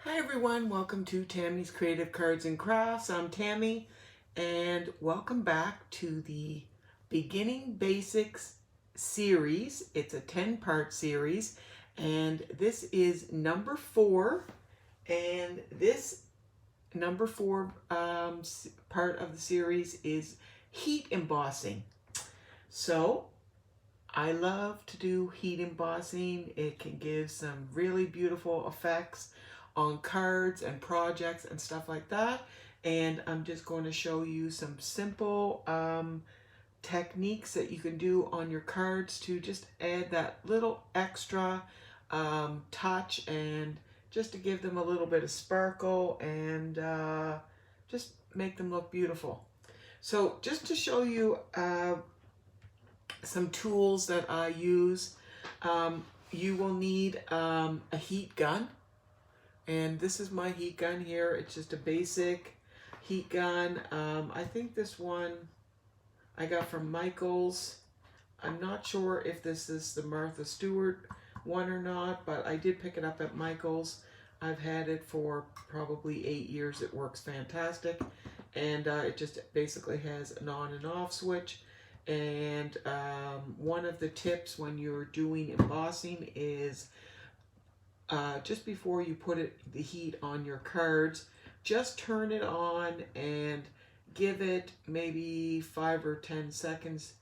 Hi everyone, welcome to Tammy's Creative Cards and Crafts. I'm Tammy and welcome back to the Beginning Basics series. It's a 10-part series and this is number 4, and this number 4 part of the series is heat embossing. So I love to do heat embossing. It can give some really beautiful effects on cards and projects and stuff like that. And I'm just going to show you some simple techniques that you can do on your cards to just add that little extra touch, and just to give them a little bit of sparkle and just make them look beautiful. So just to show you some tools that I use. You will need a heat gun, and this is my heat gun here. It's just a basic heat gun. I think this one I got from Michael's. I'm not sure if this is the Martha Stewart one or not, but I did pick it up at Michael's. I've had it for probably 8 years. It works fantastic, and it just basically has an on and off switch. And one of the tips when you're doing embossing is just before you put the heat on your cards, just turn it on and give it maybe 5 or 10 seconds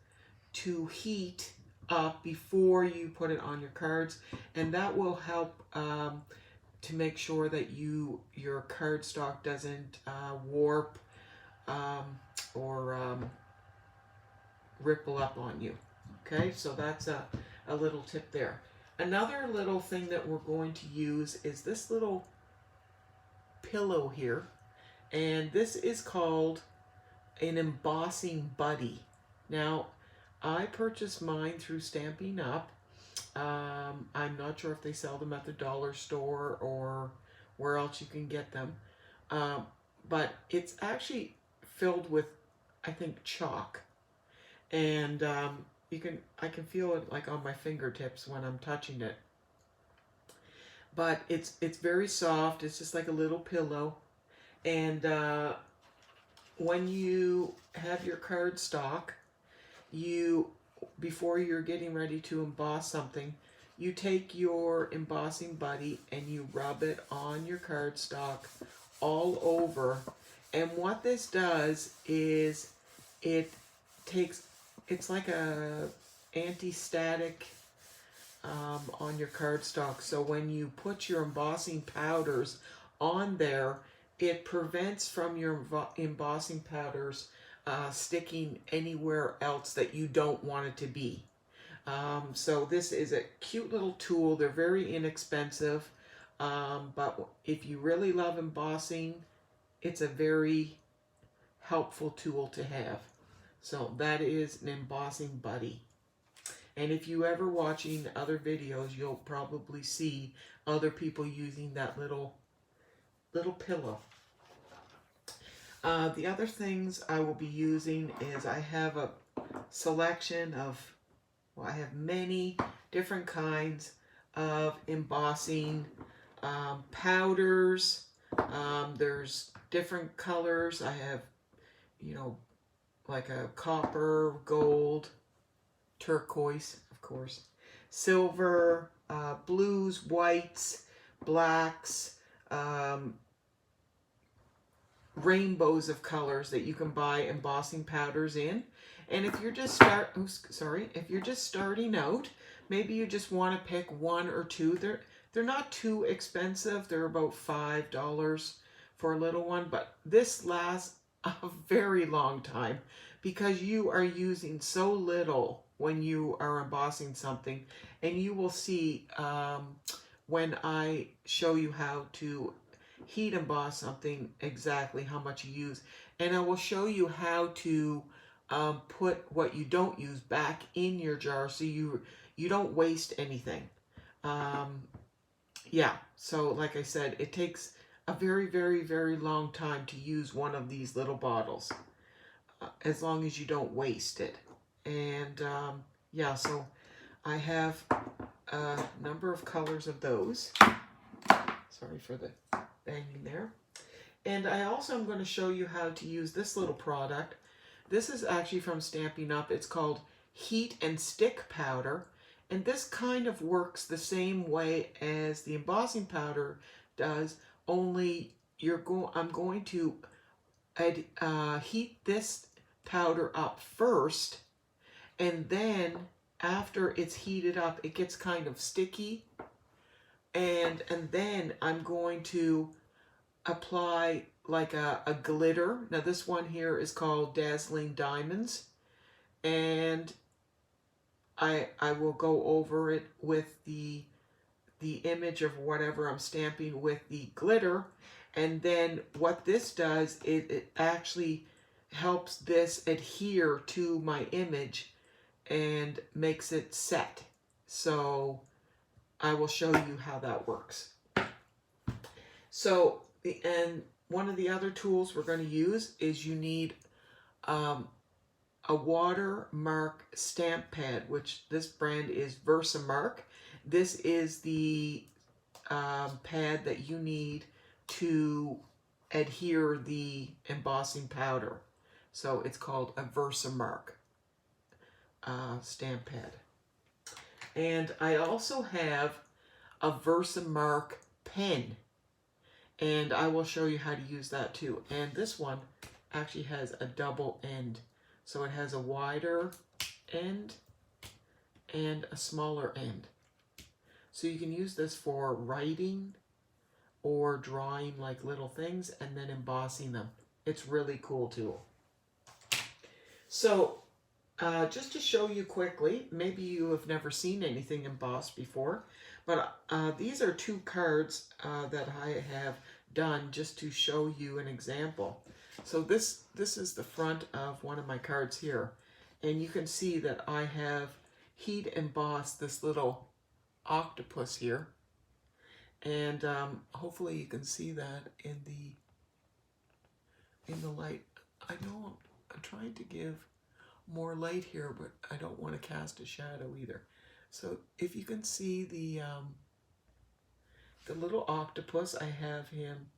to heat up before you put it on your cards, and that will help to make sure that your cardstock doesn't warp or ripple up on you. Okay, so that's a little tip there. Another little thing that we're going to use is this little pillow here, and this is called an embossing buddy. Now, I purchased mine through Stampin' Up. I'm not sure if they sell them at the dollar store or where else you can get them, but it's actually filled with, I think, chalk. And I can feel it like on my fingertips when I'm touching it. But it's very soft. It's just like a little pillow. And when you have your cardstock, before you're getting ready to emboss something, you take your embossing buddy and you rub it on your cardstock all over. And what this does is it's like a anti-static on your cardstock. So when you put your embossing powders on there, it prevents from your embossing powders sticking anywhere else that you don't want it to be. So this is a cute little tool. They're very inexpensive, but if you really love embossing, it's a very helpful tool to have. So that is an embossing buddy. And if you ever watching other videos, you'll probably see other people using that little pillow. The other things I will be using is I have a selection of, well, I have many different kinds of embossing powders. There's different colors. I have, like a copper, gold, turquoise, of course, silver, blues, whites, blacks, rainbows of colors that you can buy embossing powders in. And if you're just if you're just starting out, maybe you just want to pick one or two. They're not too expensive. They're about $5 for a little one, but this lasts a very long time because you are using so little when you are embossing something. And you will see when I show you how to heat emboss something exactly how much you use, and I will show you how to put what you don't use back in your jar so you don't waste anything. Yeah, so like I said, it takes a very, very, very long time to use one of these little bottles, as long as you don't waste it. And yeah, so I have a number of colors of those. Sorry for the banging there. And I also am going to show you how to use this little product. This is actually from Stampin' Up. It's called Heat and Stick Powder. And this kind of works the same way as the embossing powder does, only I'm going to heat this powder up first, and then after it's heated up, it gets kind of sticky, and then I'm going to apply like a glitter. Now this one here is called Dazzling Diamonds, and I will go over it with the image of whatever I'm stamping with the glitter. And then what this does is it actually helps this adhere to my image and makes it set. So I will show you how that works. So, and one of the other tools we're going to use is you need a watermark stamp pad, which this brand is Versamark. This is the pad that you need to adhere the embossing powder. So it's called a Versamark stamp pad. And I also have a Versamark pen, and I will show you how to use that too. And this one actually has a double end. So it has a wider end and a smaller end. So you can use this for writing or drawing like little things and then embossing them. It's really cool tool. So just to show you quickly, maybe you have never seen anything embossed before, but these are 2 cards that I have done just to show you an example. So this is the front of one of my cards here, and you can see that I have heat embossed this little octopus here, and hopefully you can see that in the light. I know I'm trying to give more light here, but I don't want to cast a shadow either. So if you can see the little octopus, I have him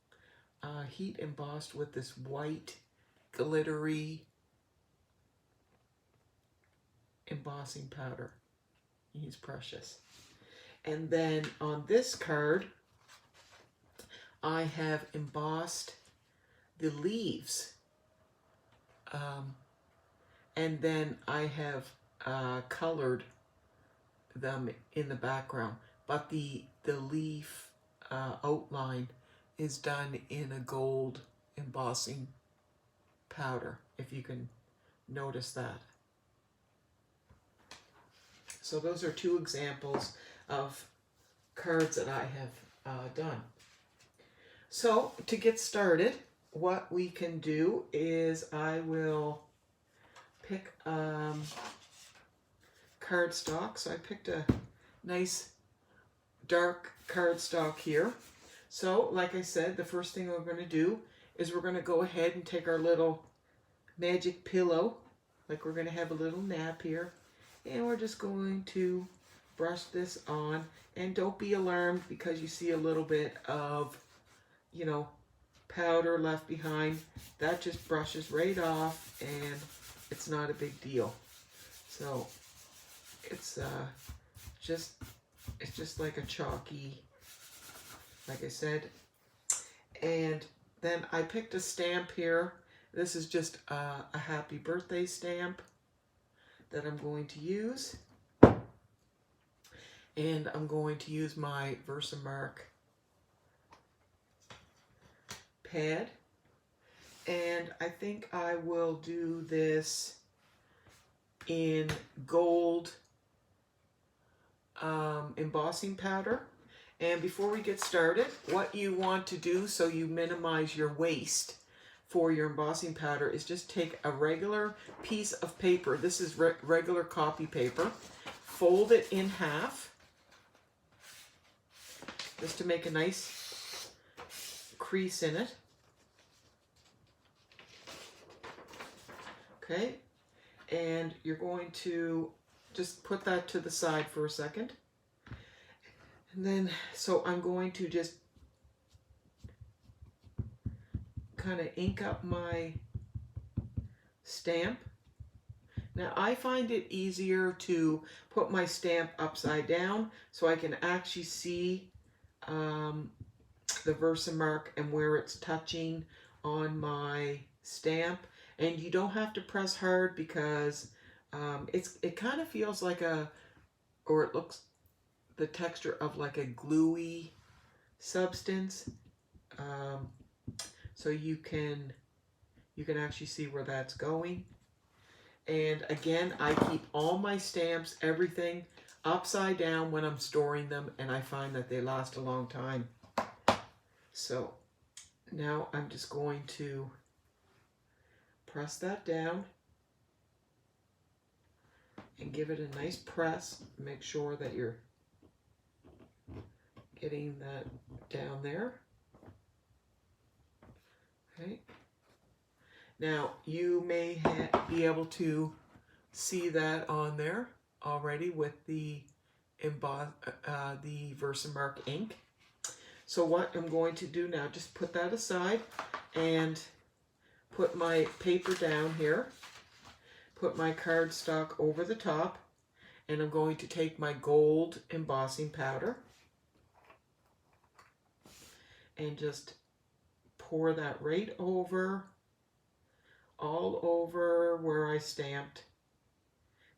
heat embossed with this white glittery embossing powder. He's precious. And then on this card, I have embossed the leaves. And then I have colored them in the background. But the leaf outline is done in a gold embossing powder, if you can notice that. So those are 2 examples of cards that I have done. So to get started, what we can do is I will pick cardstock. So I picked a nice dark cardstock here. So like I said, the first thing we're going to do is we're going to go ahead and take our little magic pillow, like we're going to have a little nap here, and we're just going to brush this on. And don't be alarmed because you see a little bit of, you know, powder left behind. That just brushes right off and it's not a big deal. So it's just like a chalky, like I said. And then I picked a stamp here. This is just a happy birthday stamp that I'm going to use. And I'm going to use my Versamark pad. And I think I will do this in gold embossing powder. And before we get started, what you want to do so you minimize your waste for your embossing powder is just take a regular piece of paper. This is regular copy paper. Fold it in half just to make a nice crease in it. Okay, and you're going to just put that to the side for a second. And then, so I'm going to just kind of ink up my stamp. Now I find it easier to put my stamp upside down so I can actually see the Versamark and where it's touching on my stamp. And you don't have to press hard because it kind of feels like or it looks the texture of like a gluey substance. So you can actually see where that's going. And again, I keep all my stamps, everything, upside down when I'm storing them, and I find that they last a long time. So now I'm just going to press that down and give it a nice press. Make sure that you're getting that down there. Okay. Now you may be able to see that on there already with the Versamark ink. So what I'm going to do now, just put that aside and put my paper down here. Put my cardstock over the top, and I'm going to take my gold embossing powder and just pour that right over, all over where I stamped,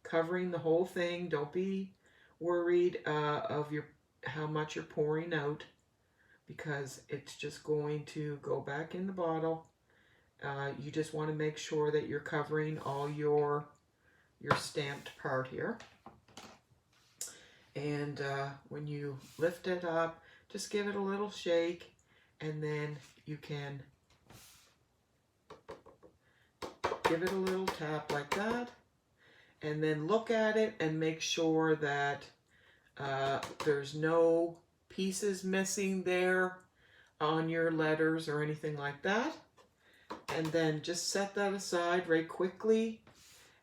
covering the whole thing. Don't be worried of how much you're pouring out, because it's just going to go back in the bottle. You just want to make sure that you're covering all your stamped part here. And when you lift it up, just give it a little shake, and then you can give it a little tap like that, and then look at it and make sure that there's no pieces missing there on your letters or anything like that. And then just set that aside right quickly.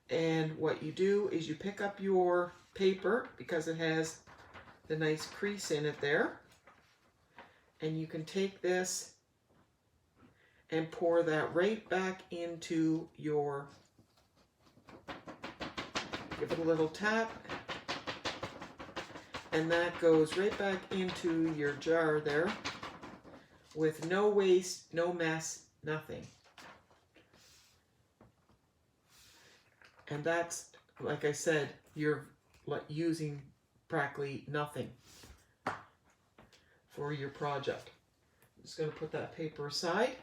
And what you do is you pick up your paper, because it has the nice crease in it there, and you can take this and pour that right back into your, give it a little tap, and that goes right back into your jar there with no waste, no mess, nothing. And that's, like I said, you're using practically nothing for your project. I'm just going to put that paper aside,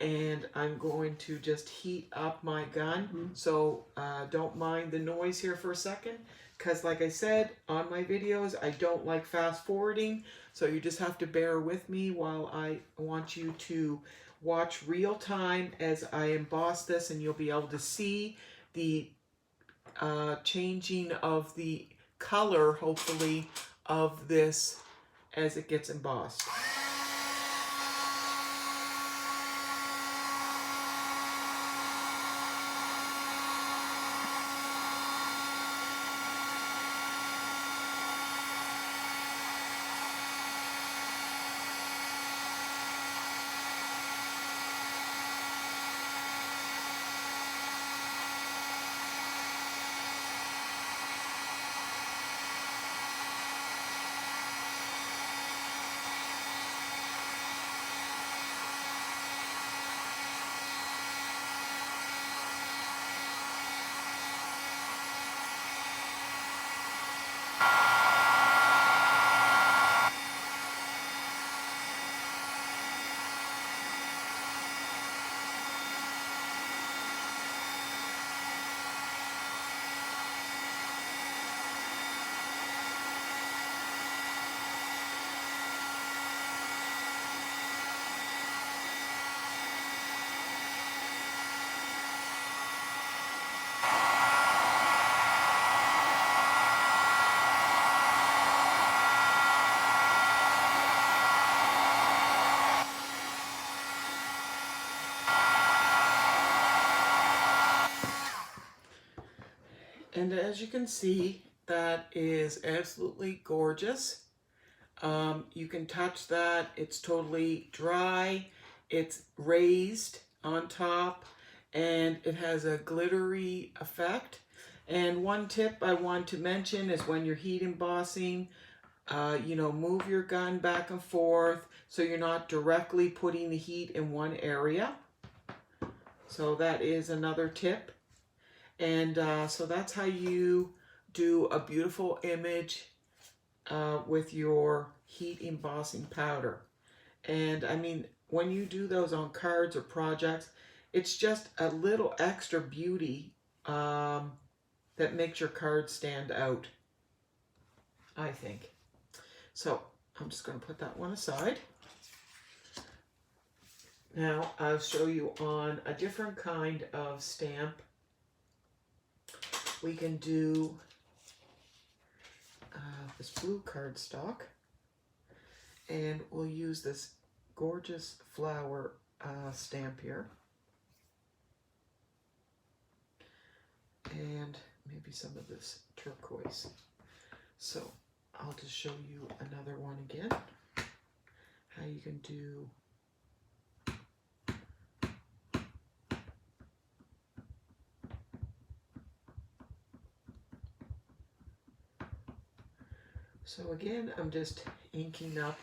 and I'm going to just heat up my gun. So don't mind the noise here for a second, because like I said on my videos, I don't like fast forwarding, so you just have to bear with me while I want you to watch real time as I emboss this, and you'll be able to see the changing of the color, hopefully, of this as it gets embossed. And as you can see, that is absolutely gorgeous. You can touch that. It's totally dry. it's raised on top and it has a glittery effect. And one tip I want to mention is when you're heat embossing, you know, move your gun back and forth so you're not directly putting the heat in one area. So that is another tip. And so that's how you do a beautiful image with your heat embossing powder. And I mean, when you do those on cards or projects, it's just a little extra beauty that makes your card stand out, I think. So I'm just going to put that one aside. Now I'll show you on a different kind of stamp. We can do this blue cardstock, and we'll use this gorgeous flower stamp here, and maybe some of this turquoise. So I'll just show you another one again, how you can do so again, I'm just inking up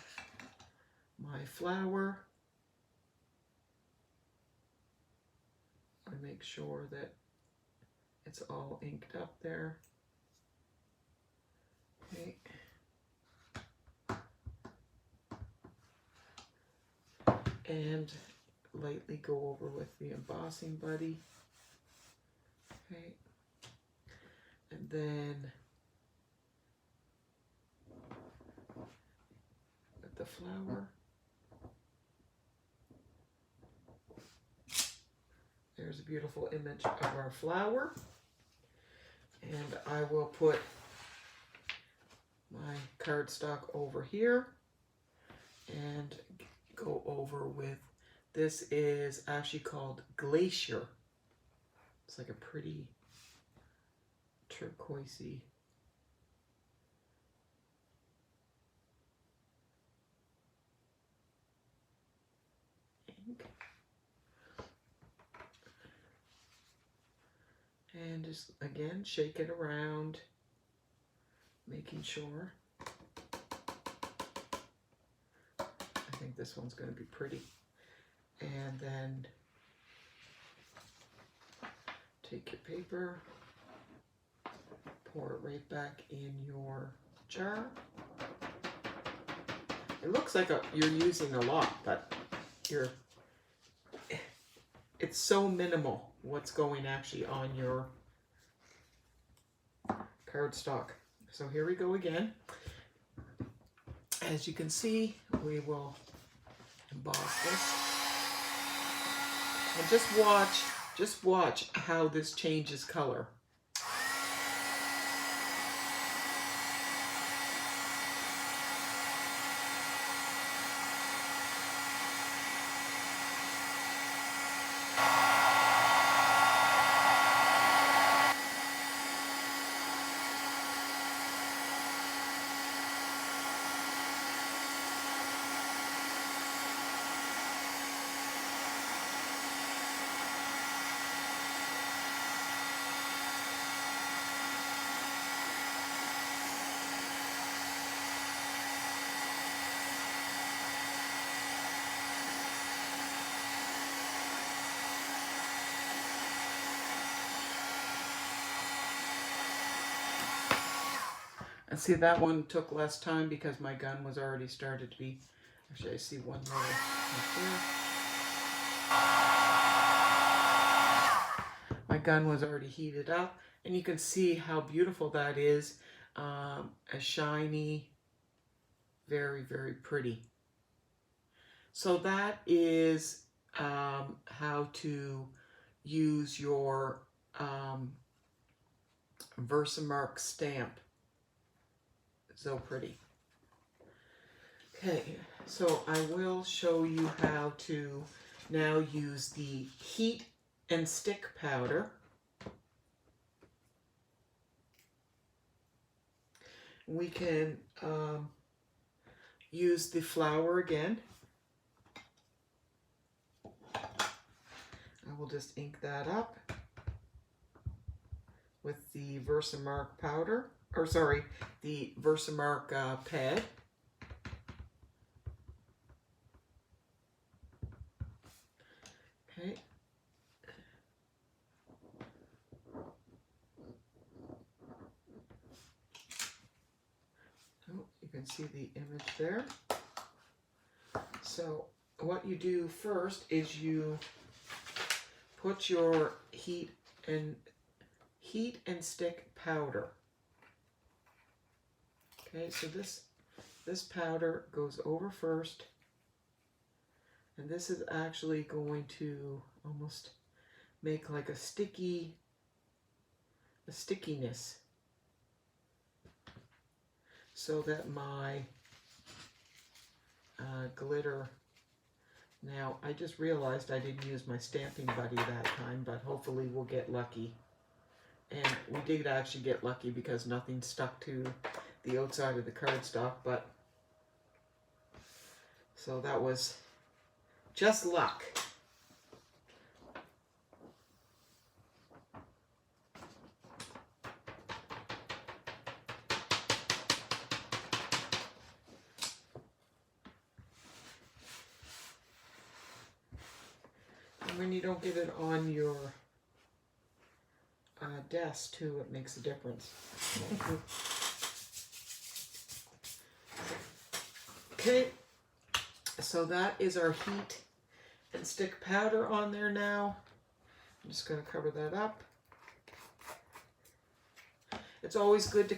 my flower. I make sure that it's all inked up there. Okay. And lightly go over with the embossing buddy. Okay. And then with the flower. There's a beautiful image of our flower. And I will put my cardstock over here and go over with, this is actually called Glacier. It's like a pretty turquoisey ink. And just again shake it around, making sure. I think this one's going to be pretty. And then take your paper, pour it right back in your jar. It looks like you're using a lot, but it's so minimal what's going actually on your cardstock. So here we go again. As you can see, we will emboss this. And just watch how this changes color. And see, that one took less time because my gun was already started to be, actually I see one more right there. My gun was already heated up, and you can see how beautiful that is, a shiny, very, very pretty. So that is how to use your Versamark stamp. So pretty. Okay, so I will show you how to now use the heat and stick powder. We can use the flower again. I will just ink that up with the Versamark powder, or sorry, the Versamark pad. Okay. Oh, you can see the image there. So what you do first is you put your heat and stick powder. Okay, so this powder goes over first, and this is actually going to almost make like a stickiness, so that my glitter. Now, I just realized I didn't use my stamping buddy that time, but hopefully we'll get lucky. And we did actually get lucky because nothing stuck to the outside of the cardstock, but so that was just luck. And when you don't get it on your desk too, it makes a difference. Okay, so that is our heat and stick powder on there now. I'm just going to cover that up. It's always good to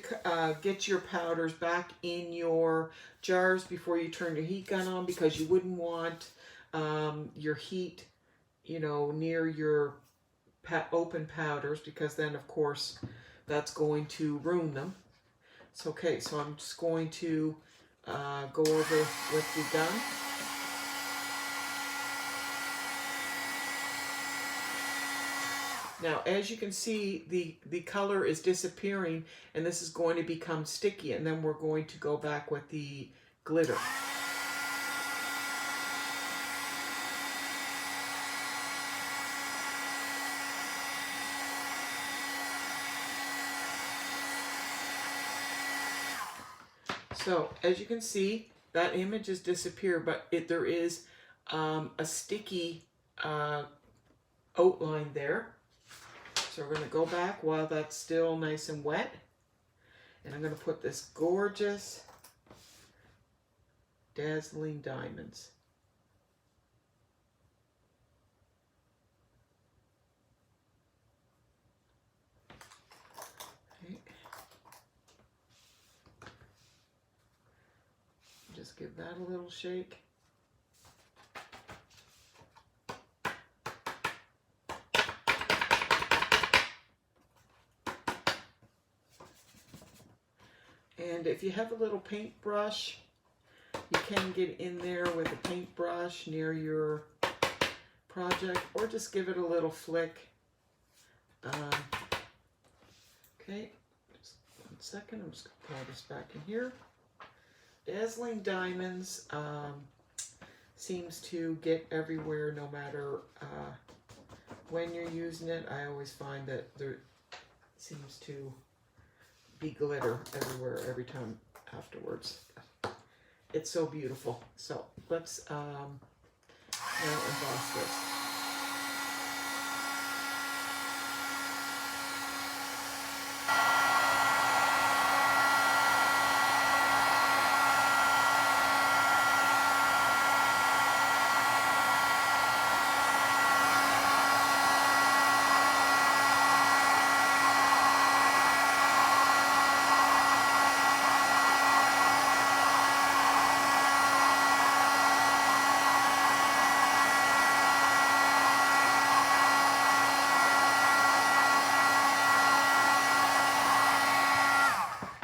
get your powders back in your jars before you turn your heat gun on, because you wouldn't want your heat, you know, near your open powders, because then of course that's going to ruin them. It's okay, so I'm just going to go over with the gun. Now, as you can see, the color is disappearing, and this is going to become sticky, and then we're going to go back with the glitter. So, as you can see, that image has disappeared, but there is a sticky outline there. So we're going to go back while that's still nice and wet. And I'm going to put this gorgeous Dazzling Diamonds. Okay. Just give that a little shake. And if you have a little paintbrush, you can get in there with a paintbrush near your project, or just give it a little flick. Okay, just 1 second. I'm just going to pull this back in here. Dazzling Diamonds seems to get everywhere no matter when you're using it. I always find that there seems to be glitter everywhere every time afterwards. It's so beautiful. So let's now emboss this.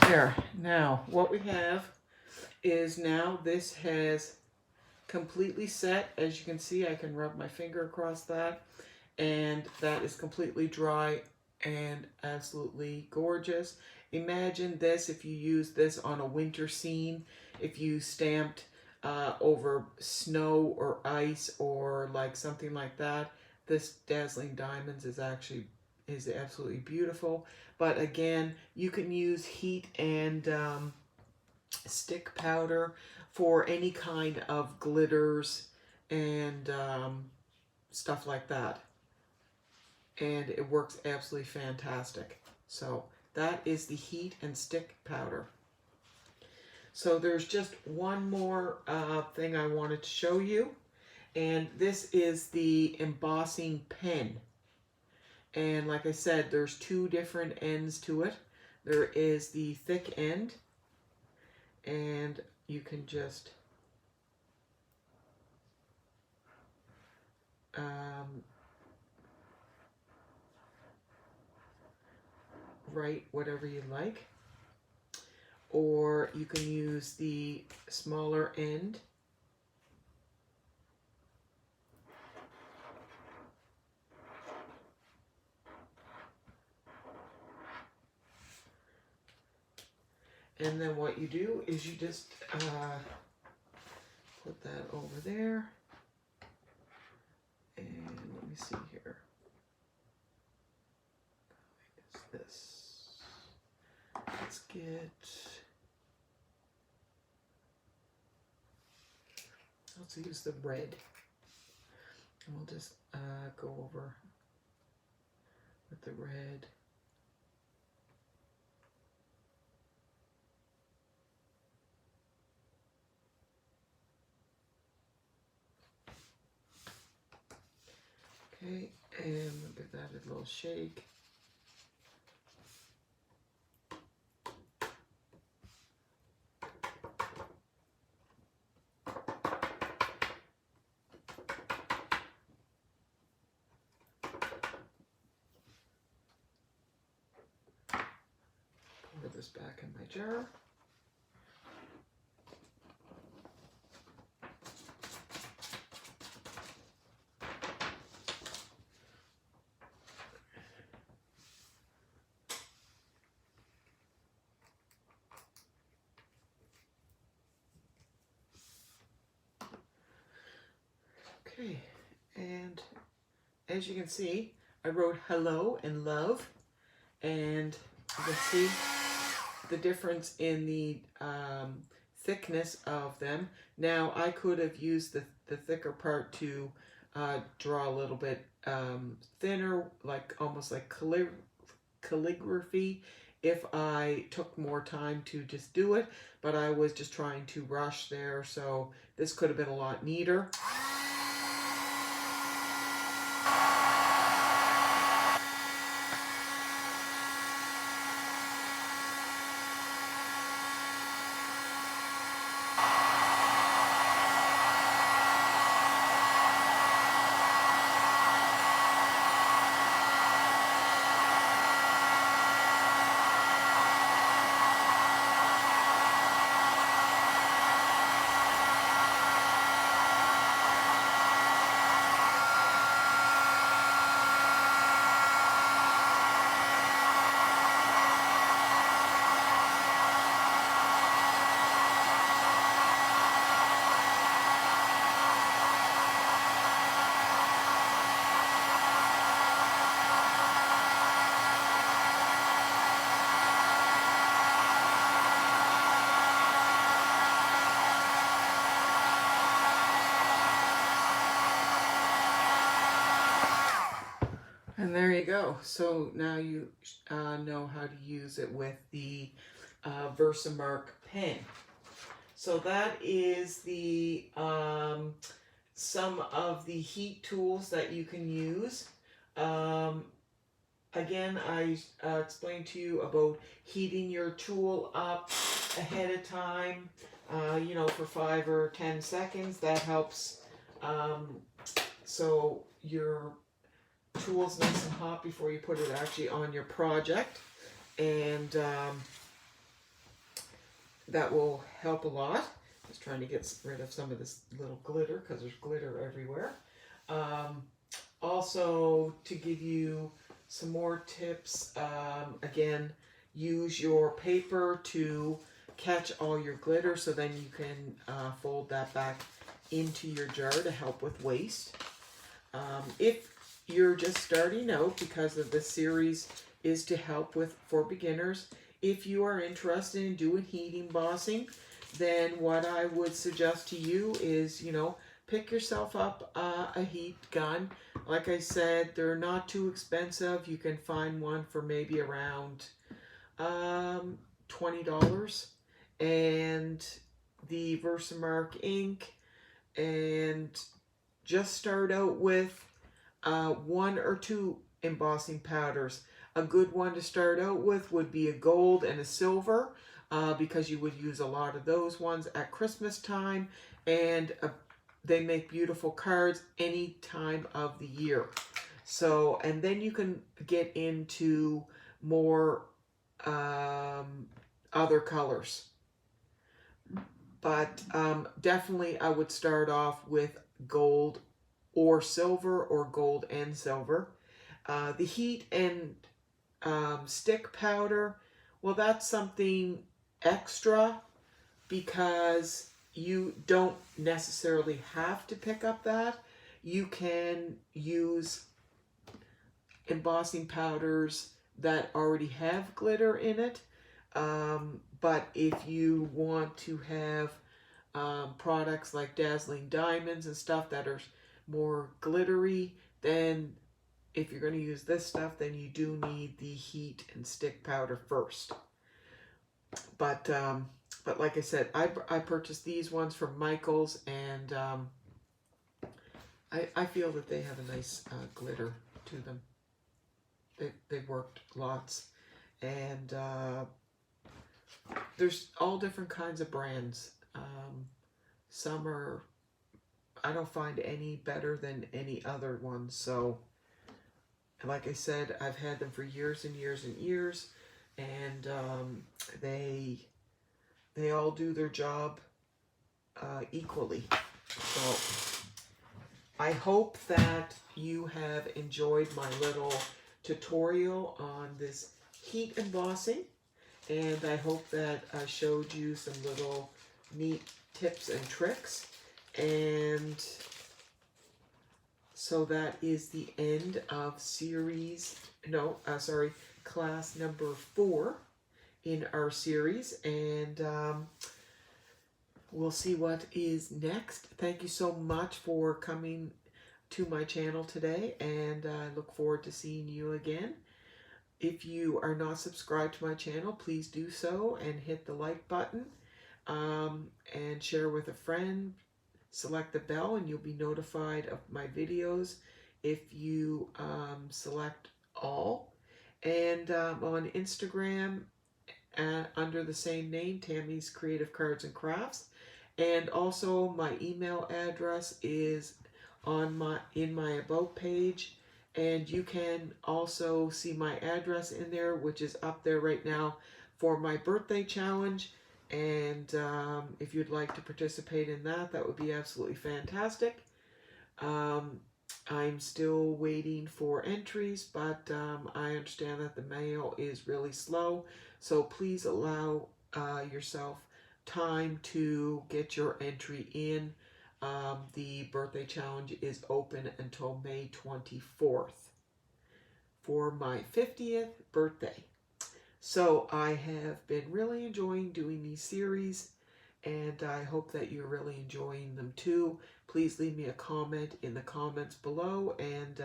There. Now, what we have is now this has completely set. As you can see, I can rub my finger across that, and that is completely dry and absolutely gorgeous. Imagine this if you use this on a winter scene, if you stamped over snow or ice or like something like that. This Dazzling Diamonds is absolutely beautiful. But again, you can use heat and stick powder for any kind of glitters and stuff like that. And it works absolutely fantastic. So that is the heat and stick powder. So there's just one more thing I wanted to show you. And this is the embossing pen. And like I said, there's two different ends to it. There is the thick end, and you can just write whatever you like. Or you can use the smaller end. And then what you do is you just put that over there. And let me see here. What is this? Let's use the red. And we'll just go over with the red. Okay, and we'll give that a little shake. Pour this back in my jar. Okay, and as you can see, I wrote hello and love, and you can see the difference in the thickness of them. Now, I could have used the thicker part to draw a little bit thinner, like almost like calligraphy, if I took more time to just do it, but I was just trying to rush there, so this could have been a lot neater. And there you go. So now you know how to use it with the Versamark pen. So that is the some of the heat tools that you can use. Again, I explained to you about heating your tool up ahead of time, you know, for 5 or 10 seconds. That helps so your tool's nice and hot before you put it actually on your project, and that will help a lot. Just trying to get rid of some of this little glitter because there's glitter everywhere. Also, to give you some more tips, again, use your paper to catch all your glitter, so then you can fold that back into your jar to help with waste. If you're just starting out, because of this series is to help with for beginners, if you are interested in doing heat embossing, then what I would suggest to you is, pick yourself up a heat gun. Like I said, they're not too expensive. You can find one for maybe around $20, and the Versamark ink, and just start out with one or two embossing powders. A good one to start out with would be a gold and a silver, because you would use a lot of those ones at Christmas time, and they make beautiful cards any time of the year. So, and then you can get into more other colors. But definitely I would start off with gold or silver, or gold and silver. The heat and stick powder, well, that's something extra, because you don't necessarily have to pick up that. You can use embossing powders that already have glitter in it. But if you want to have products like dazzling diamonds and stuff that are more glittery, then if you're going to use this stuff, then you do need the heat and stick powder first. But like I said, I purchased these ones from Michael's, and I feel that they have a nice glitter to them. They've worked lots, and there's all different kinds of brands. Some are, I don't find any better than any other one. So, like I said, I've had them for years and years and years, and they all do their job equally. So I hope that you have enjoyed my little tutorial on this heat embossing, and I hope that I showed you some little neat tips and tricks. And so that is the end of class number 4 in our series, and we'll see what is next. Thank you so much for coming to my channel today, and I look forward to seeing you again. If you are not subscribed to my channel, please do so and hit the like button, and share with a friend. Select the bell and you'll be notified of my videos if you select all. And on Instagram, under the same name, Tammy's Creative Cards and Crafts. And also my email address is in my About page, and you can also see my address in there, which is up there right now, for my birthday challenge. And if you'd like to participate in that, that would be absolutely fantastic. I'm still waiting for entries, but I understand that the mail is really slow, so please allow yourself time to get your entry in. The birthday challenge is open until May 24th for my 50th birthday. So I have been really enjoying doing these series, and I hope that you're really enjoying them too. Please leave me a comment in the comments below, and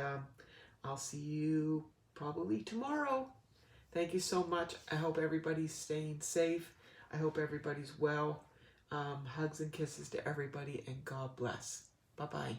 I'll see you probably tomorrow. Thank you so much. I hope everybody's staying safe. I hope everybody's well. Hugs and kisses to everybody, and God bless. Bye-bye.